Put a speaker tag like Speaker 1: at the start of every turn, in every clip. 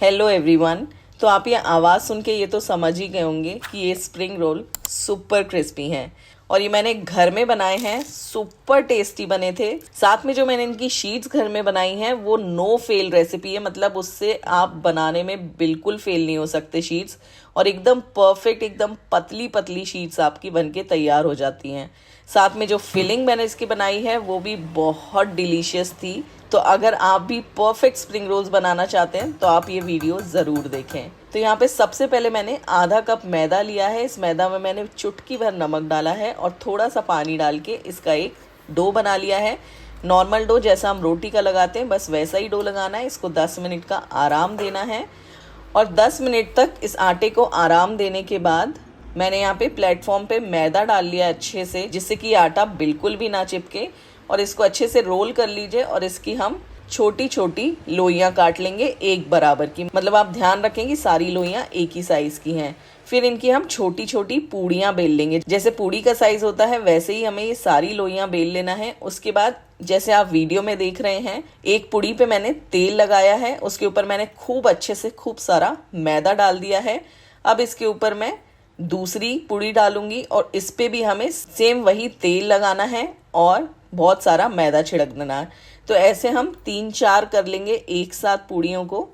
Speaker 1: Hello everyone. तो आप ये आवाज़ सुन के ये तो समझ ही गए होंगे कि ये स्प्रिंग रोल सुपर क्रिस्पी हैं और ये मैंने घर में बनाए हैं। सुपर टेस्टी बने थे। साथ में जो मैंने इनकी शीट्स घर में बनाई हैं वो नो फेल रेसिपी है, मतलब उससे आप बनाने में बिल्कुल फेल नहीं हो सकते शीट्स। और एकदम परफेक्ट, एकदम पतली पतली शीट्स आपकी बनके तैयार हो जाती हैं। साथ में जो फिलिंग मैंने इसकी बनाई है वो भी बहुत डिलीशियस थी। तो अगर आप भी परफेक्ट स्प्रिंग रोल्स बनाना चाहते हैं तो आप ये वीडियो ज़रूर देखें। तो यहाँ पे सबसे पहले मैंने आधा कप मैदा लिया है। इस मैदा में मैंने चुटकी भर नमक डाला है और थोड़ा सा पानी डाल के इसका एक डो बना लिया है। नॉर्मल डो जैसा हम रोटी का लगाते हैं बस वैसा ही डो लगाना है। इसको 10 मिनट का आराम देना है और 10 मिनट तक इस आटे को आराम देने के बाद मैंने यहाँ पे प्लेटफॉर्म पे मैदा डाल लिया अच्छे से, जिससे कि आटा बिल्कुल भी ना चिपके। और इसको अच्छे से रोल कर लीजिए और इसकी हम छोटी छोटी लोइयाँ काट लेंगे एक बराबर की। मतलब आप ध्यान रखें कि सारी लोइयाँ एक ही साइज़ की हैं। फिर इनकी हम छोटी छोटी पूड़ियाँ बेल लेंगे। जैसे पूड़ी का साइज़ होता है वैसे ही हमें ये सारी लोइयाँ बेल लेना है। उसके बाद जैसे आप वीडियो में देख रहे हैं, एक पूड़ी पे मैंने तेल लगाया है, उसके ऊपर मैंने खूब अच्छे से खूब सारा मैदा डाल दिया है। अब इसके ऊपर मैं दूसरी पूड़ी डालूंगी और इस पे भी हमें सेम वही तेल लगाना है और बहुत सारा मैदा छिड़क देना है। तो ऐसे हम 3-4 कर लेंगे एक साथ पूड़ियों को।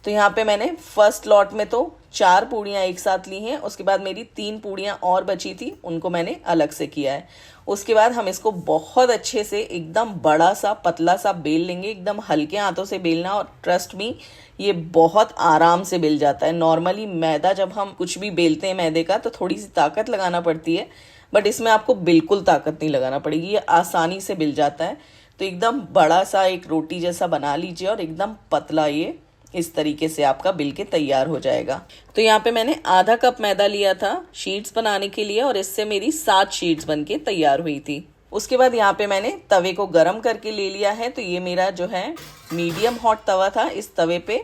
Speaker 1: तो यहाँ पे मैंने फर्स्ट लॉट में तो 4 पूड़ियाँ एक साथ ली हैं। उसके बाद मेरी 3 पूड़ियाँ और बची थी, उनको मैंने अलग से किया है। उसके बाद हम इसको बहुत अच्छे से एकदम बड़ा सा पतला सा बेल लेंगे। एकदम हल्के हाथों से बेलना और ट्रस्ट मी ये बहुत आराम से बेल जाता है। नॉर्मली मैदा जब हम कुछ भी बेलते हैं मैदे का तो थोड़ी सी ताकत लगाना पड़ती है, बट इसमें आपको बिल्कुल ताकत नहीं लगाना पड़ेगी, ये आसानी से बिल जाता है। तो एकदम बड़ा सा एक रोटी जैसा बना लीजिए और एकदम पतला ये इस तरीके से आपका बिल के तैयार हो जाएगा। तो यहाँ पे मैंने आधा कप मैदा लिया था शीट्स बनाने के लिए और इससे मेरी 7 शीट्स बनके तैयार हुई थी। उसके बाद यहाँ पे मैंने तवे को गरम करके ले लिया है। तो ये मेरा जो है मीडियम हॉट तवा था। इस तवे पे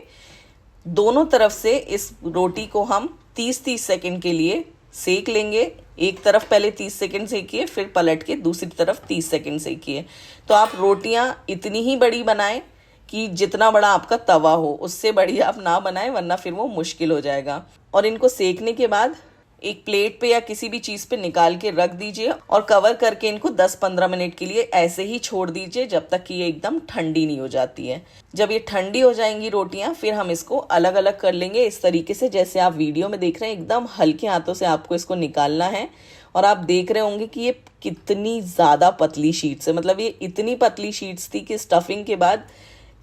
Speaker 1: दोनों तरफ से इस रोटी को हम 30-30 सेकंड के लिए सेक लेंगे। एक तरफ पहले 30 सेकंड सेकिए, फिर पलट के दूसरी तरफ 30 सेकंड सेकिए। तो आप रोटियां इतनी ही बड़ी बनाएं कि जितना बड़ा आपका तवा हो, उससे बड़ी आप ना बनाएं वरना फिर वो मुश्किल हो जाएगा। और इनको सेकने के बाद एक प्लेट पे या किसी भी चीज़ पे निकाल के रख दीजिए और कवर करके इनको 10-15 मिनट के लिए ऐसे ही छोड़ दीजिए जब तक कि ये एकदम ठंडी नहीं हो जाती है। जब ये ठंडी हो जाएंगी रोटियां फिर हम इसको अलग अलग कर लेंगे इस तरीके से जैसे आप वीडियो में देख रहे हैं। एकदम हल्के हाथों से आपको इसको निकालना है और आप देख रहे होंगे कि ये कितनी ज़्यादा पतली शीट्स है। मतलब ये इतनी पतली शीट्स थी कि स्टफिंग के बाद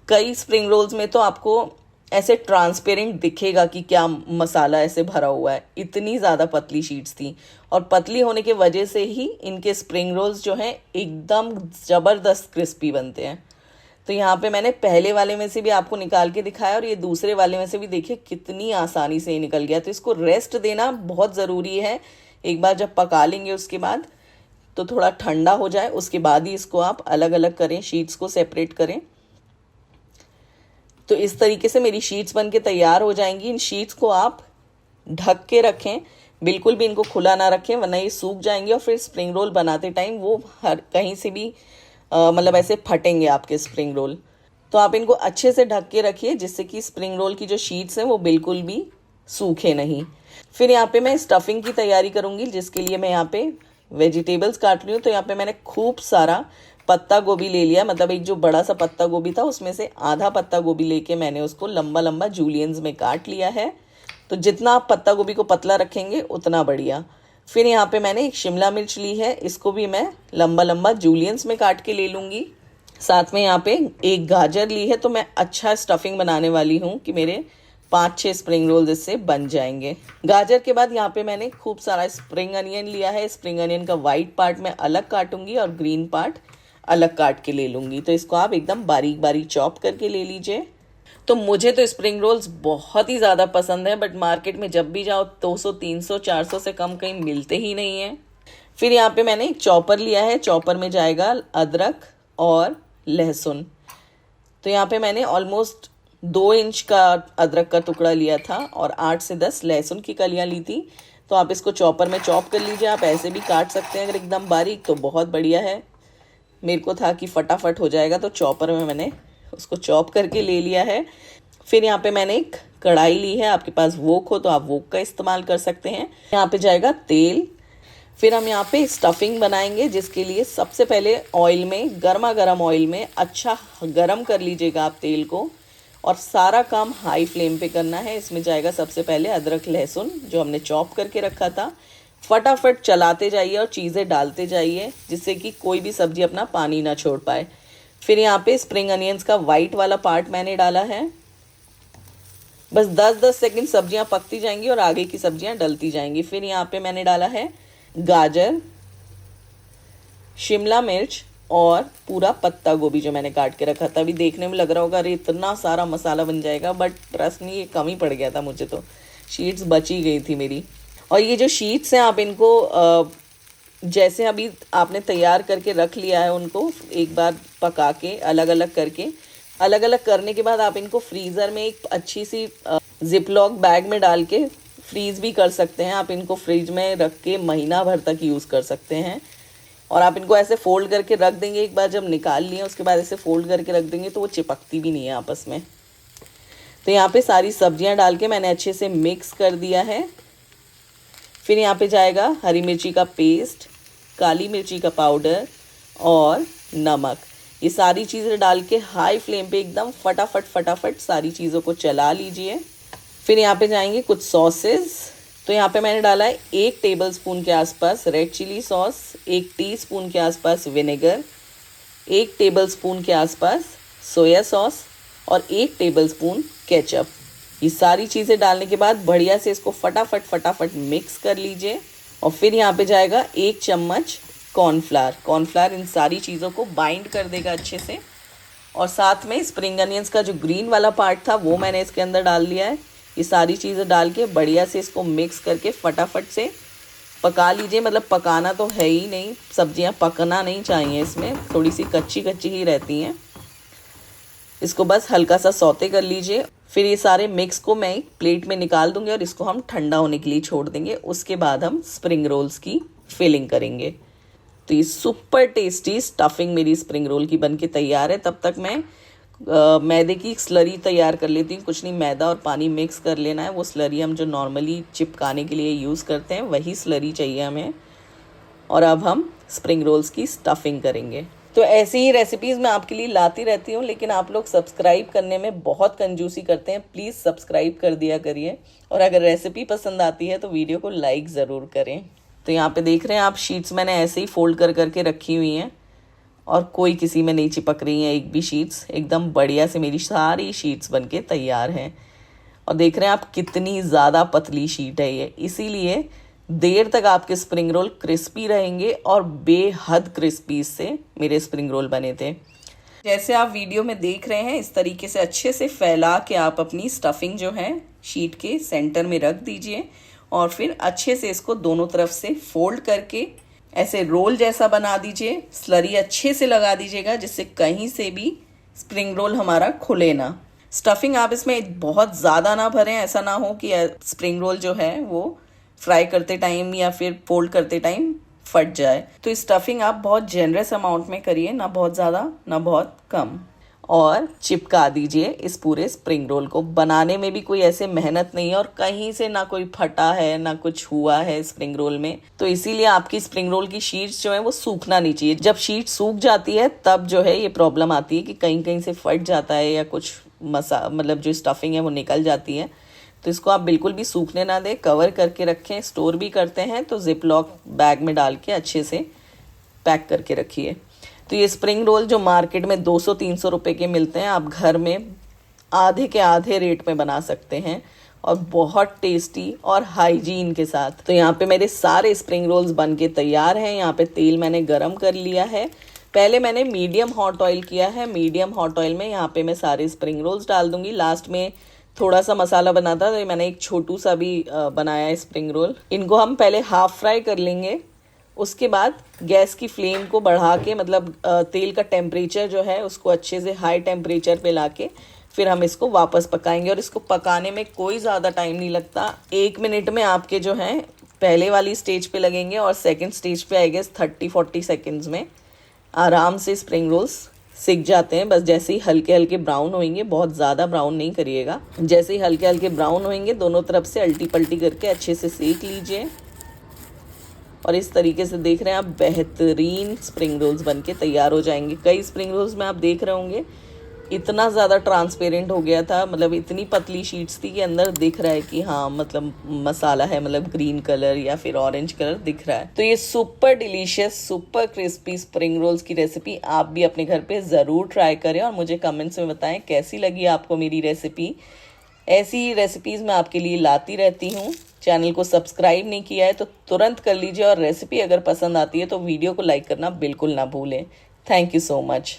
Speaker 1: कई स्प्रिंग रोल्स में तो आपको ऐसे ट्रांसपेरेंट दिखेगा कि क्या मसाला ऐसे भरा हुआ है। इतनी ज़्यादा पतली शीट्स थी और पतली होने के वजह से ही इनके स्प्रिंग रोल्स जो हैं एकदम ज़बरदस्त क्रिस्पी बनते हैं। तो यहाँ पे मैंने पहले वाले में से भी आपको निकाल के दिखाया और ये दूसरे वाले में से भी देखिए कितनी आसानी से ये निकल गया। तो इसको रेस्ट देना बहुत ज़रूरी है। एक बार जब पका लेंगे उसके बाद तो थोड़ा ठंडा हो जाए, उसके बाद ही इसको आप अलग अलग करें, शीट्स को सेपरेट करें। तो इस तरीके से मेरी शीट्स बन के तैयार हो जाएंगी। इन शीट्स को आप ढक के रखें, बिल्कुल भी इनको खुला ना रखें वरना ये सूख जाएंगे और फिर स्प्रिंग रोल बनाते टाइम वो हर कहीं से भी मतलब ऐसे फटेंगे आपके स्प्रिंग रोल। तो आप इनको अच्छे से ढक के रखिए जिससे कि स्प्रिंग रोल की जो शीट्स हैं वो बिल्कुल भी सूखे नहीं। फिर यहाँ पे मैं स्टफिंग की तैयारी करूँगी जिसके लिए मैं यहाँ पे वेजिटेबल्स काट रही हूँ। तो यहाँ पे मैंने खूब सारा पत्ता गोभी ले लिया। मतलब एक जो बड़ा सा पत्ता गोभी था उसमें से आधा पत्ता गोभी लेके मैंने उसको लंबा लंबा जूलियंस में काट लिया है। तो जितना आप पत्ता गोभी को पतला रखेंगे उतना बढ़िया। फिर यहाँ पे मैंने एक शिमला मिर्च ली है, इसको भी मैं लंबा लंबा जूलियंस में काट के ले लूँगी। साथ में यहाँ पे एक गाजर ली है। तो मैं अच्छा स्टफिंग बनाने वाली हूँ कि मेरे 5-6 स्प्रिंग रोल्स इससे बन जाएंगे। गाजर के बाद यहाँ पे मैंने खूब सारा स्प्रिंग अनियन लिया है। स्प्रिंग अनियन का वाइट पार्ट मैं अलग काटूंगी और ग्रीन पार्ट अलग काट के ले लूँगी। तो इसको आप एकदम बारीक बारीक चॉप करके ले लीजिए। तो मुझे तो स्प्रिंग रोल्स बहुत ही ज़्यादा पसंद है, बट मार्केट में जब भी जाओ 200, 300, 400 से कम कहीं मिलते ही नहीं हैं। फिर यहाँ पे मैंने एक चॉपर लिया है। चॉपर में जाएगा अदरक और लहसुन। तो यहाँ पे मैंने ऑलमोस्ट 2 इंच का अदरक का टुकड़ा लिया था और 8 से 10 लहसुन की कलियाँ ली थी। तो आप इसको चॉपर में चॉप कर लीजिए। आप ऐसे भी काट सकते हैं अगर एकदम बारीक तो बहुत बढ़िया है। मेरे को था कि फटाफट हो जाएगा तो चॉपर में मैंने उसको चॉप करके ले लिया है। फिर यहाँ पे मैंने एक कढ़ाई ली है, आपके पास वोक हो तो आप वोक का इस्तेमाल कर सकते हैं। यहाँ पे जाएगा तेल। फिर हम यहाँ पे स्टफिंग बनाएंगे, जिसके लिए सबसे पहले ऑयल में, गर्मा गर्म ऑयल में अच्छा गरम कर लीजिएगा आप तेल को, और सारा काम हाई फ्लेम पे करना है। इसमें जाएगा सबसे पहले अदरक लहसुन जो हमने चॉप करके रखा था। फटाफट चलाते जाइए और चीज़ें डालते जाइए, जिससे कि कोई भी सब्जी अपना पानी ना छोड़ पाए। फिर यहाँ पे स्प्रिंग अनियंस का वाइट वाला पार्ट मैंने डाला है। बस 10-10 सेकंड सब्जियां पकती जाएंगी और आगे की सब्जियां डलती जाएंगी। फिर यहाँ पे मैंने डाला है गाजर, शिमला मिर्च और पूरा पत्ता गोभी जो मैंने काट के रखा था। अभी देखने में लग रहा होगा अरे इतना सारा मसाला बन जाएगा, बट ट्रस्ट नहीं, ये कम ही पड़ गया था मुझे, तो शीट्स बची गई थी मेरी। और ये जो शीट्स हैं आप इनको जैसे अभी आपने तैयार करके रख लिया है, उनको एक बार पका के अलग अलग करके, अलग अलग करने के बाद आप इनको फ्रीज़र में एक अच्छी सी जिपलॉक बैग में डाल के फ्रीज़ भी कर सकते हैं। आप इनको फ्रिज में रख के महीना भर तक यूज़ कर सकते हैं। और आप इनको ऐसे फोल्ड करके रख देंगे, एक बार जब निकाल लिए उसके बाद ऐसे फोल्ड करके रख देंगे तो वो चिपकती भी नहीं है आपस में। तो यहाँ पे सारी सब्जियाँ डाल के मैंने अच्छे से मिक्स कर दिया है। फिर यहाँ पे जाएगा हरी मिर्ची का पेस्ट, काली मिर्ची का पाउडर और नमक। ये सारी चीज़ें डाल के हाई फ्लेम पे एकदम फटाफट सारी चीज़ों को चला लीजिए। फिर यहाँ पे जाएंगे कुछ सॉसेस। तो यहाँ पे मैंने डाला है 1 टेबलस्पून के आसपास रेड चिली सॉस, 1 टीस्पून के आसपास विनेगर, 1 टेबलस्पून के आसपास सोया सॉस और 1 टेबलस्पून केचप। ये सारी चीज़ें डालने के बाद बढ़िया से इसको फटाफट मिक्स कर लीजिए। और फिर यहाँ पे जाएगा 1 चम्मच कॉर्नफ्लावर इन सारी चीज़ों को बाइंड कर देगा अच्छे से। और साथ में स्प्रिंग अनियंस का जो ग्रीन वाला पार्ट था वो मैंने इसके अंदर डाल दिया है। ये सारी चीज़ें डाल के बढ़िया से इसको मिक्स करके फटाफट से पका लीजिए। मतलब पकाना तो है ही नहीं, सब्जियां पकना नहीं चाहिए, इसमें थोड़ी सी कच्ची ही रहती हैं। इसको बस हल्का सा सौते कर लीजिए। फिर ये सारे मिक्स को मैं एक प्लेट में निकाल दूंगी और इसको हम ठंडा होने के लिए छोड़ देंगे। उसके बाद हम स्प्रिंग रोल्स की फिलिंग करेंगे। तो ये सुपर टेस्टी स्टफिंग मेरी स्प्रिंग रोल की बनके तैयार है। तब तक मैं मैदे की स्लरी तैयार कर लेती हूँ। कुछ नहीं, मैदा और पानी मिक्स कर लेना है। वो स्लरी हम जो नॉर्मली चिपकाने के लिए यूज़ करते हैं वही स्लरी चाहिए हमें। और अब हम स्प्रिंग रोल्स की स्टफिंग करेंगे। तो ऐसी ही रेसिपीज़ मैं आपके लिए लाती रहती हूँ, लेकिन आप लोग सब्सक्राइब करने में बहुत कंजूसी करते हैं। प्लीज़ सब्सक्राइब कर दिया करिए, और अगर रेसिपी पसंद आती है तो वीडियो को लाइक ज़रूर करें। तो यहाँ पे देख रहे हैं आप, शीट्स मैंने ऐसे ही फोल्ड करके रखी हुई हैं और कोई किसी में नहीं चिपक रही हैं एक भी शीट्स। एकदम बढ़िया से मेरी सारी शीट्स बनके तैयार हैं। और देख रहे हैं आप कितनी ज़्यादा पतली शीट है ये, इसीलिए देर तक आपके स्प्रिंग रोल क्रिस्पी रहेंगे और बेहद क्रिस्पी से मेरे स्प्रिंग रोल बने थे। जैसे आप वीडियो में देख रहे हैं, इस तरीके से अच्छे से फैला के आप अपनी स्टफिंग जो है शीट के सेंटर में रख दीजिए। और फिर अच्छे से इसको दोनों तरफ से फोल्ड करके ऐसे रोल जैसा बना दीजिए। स्लरी अच्छे से लगा दीजिएगा जिससे कहीं से भी स्प्रिंग रोल हमारा खुले ना। स्टफिंग आप इसमें बहुत ज़्यादा ना भरें, ऐसा ना हो कि स्प्रिंग रोल जो है वो फ्राई करते टाइम या फिर फोल्ड करते टाइम फट जाए। तो स्टफिंग आप बहुत जेनरस अमाउंट में करिए, ना बहुत ज़्यादा ना बहुत कम। और चिपका दीजिए इस पूरे स्प्रिंग रोल को। बनाने में भी कोई ऐसे मेहनत नहीं है और कहीं से ना कोई फटा है ना कुछ हुआ है स्प्रिंग रोल में। तो इसीलिए आपकी स्प्रिंग रोल की शीट्स जो है वो सूखना नहीं चाहिए। जब शीट सूख जाती है तब जो है ये प्रॉब्लम आती है कि कहीं कहीं से फट जाता है या कुछ मतलब जो स्टफिंग है वो निकल जाती है। तो इसको आप बिल्कुल भी सूखने ना दें, कवर करके रखें। स्टोर भी करते हैं तो जिपलॉक बैग में डाल के अच्छे से पैक करके रखिए। तो ये स्प्रिंग रोल जो मार्केट में 200-300 रुपए के मिलते हैं, आप घर में आधे के आधे रेट में बना सकते हैं और बहुत टेस्टी और हाइजीन के साथ। तो यहाँ पे मेरे सारे स्प्रिंग रोल्स बन के तैयार हैं। यहाँ पे तेल मैंने गरम कर लिया है। पहले मैंने मीडियम हॉट ऑयल किया है। मीडियम हॉट ऑयल में यहाँ पे मैं सारे स्प्रिंग रोल्स डाल दूंगी। लास्ट में थोड़ा सा मसाला बना था तो मैंने एक छोटू सा भी बनाया है स्प्रिंग रोल। इनको हम पहले हाफ फ्राई कर लेंगे। उसके बाद गैस की फ्लेम को बढ़ा के, मतलब तेल का टेम्परेचर जो है उसको अच्छे से हाई टेम्परेचर पे लाके फिर हम इसको वापस पकाएंगे। और इसको पकाने में कोई ज़्यादा टाइम नहीं लगता। 1 मिनट में आपके जो हैं पहले वाली स्टेज पे लगेंगे और सेकंड स्टेज पे आई गेस 30-40 सेकेंड्स में आराम से स्प्रिंग रोल्स सिक जाते हैं। बस जैसे ही हल्के हल्के ब्राउन होंगे, बहुत ज़्यादा ब्राउन नहीं करिएगा, जैसे ही हल्के हल्के ब्राउन होंगे दोनों तरफ से अल्टी पल्टी करके अच्छे से सेक लीजिए। और इस तरीके से देख रहे हैं आप, बेहतरीन स्प्रिंग रोल्स बनके तैयार हो जाएंगे। कई स्प्रिंग रोल्स में आप देख रहे होंगे इतना ज़्यादा ट्रांसपेरेंट हो गया था, मतलब इतनी पतली शीट्स थी कि अंदर दिख रहा है कि हाँ मतलब मसाला है, मतलब ग्रीन कलर या फिर ऑरेंज कलर दिख रहा है। तो ये super delicious super crispy spring rolls की रेसिपी आप भी अपने घर पे ज़रूर ट्राई करें और मुझे कमेंट्स में बताएं कैसी लगी आपको मेरी रेसिपी। ऐसी रेसिपीज़ मैं आपके लिए लाती रहती हूँ। चैनल को सब्सक्राइब नहीं किया है तो तुरंत कर लीजिए, और रेसिपी अगर पसंद आती है तो वीडियो को लाइक करना बिल्कुल ना भूलें। Thank you so much.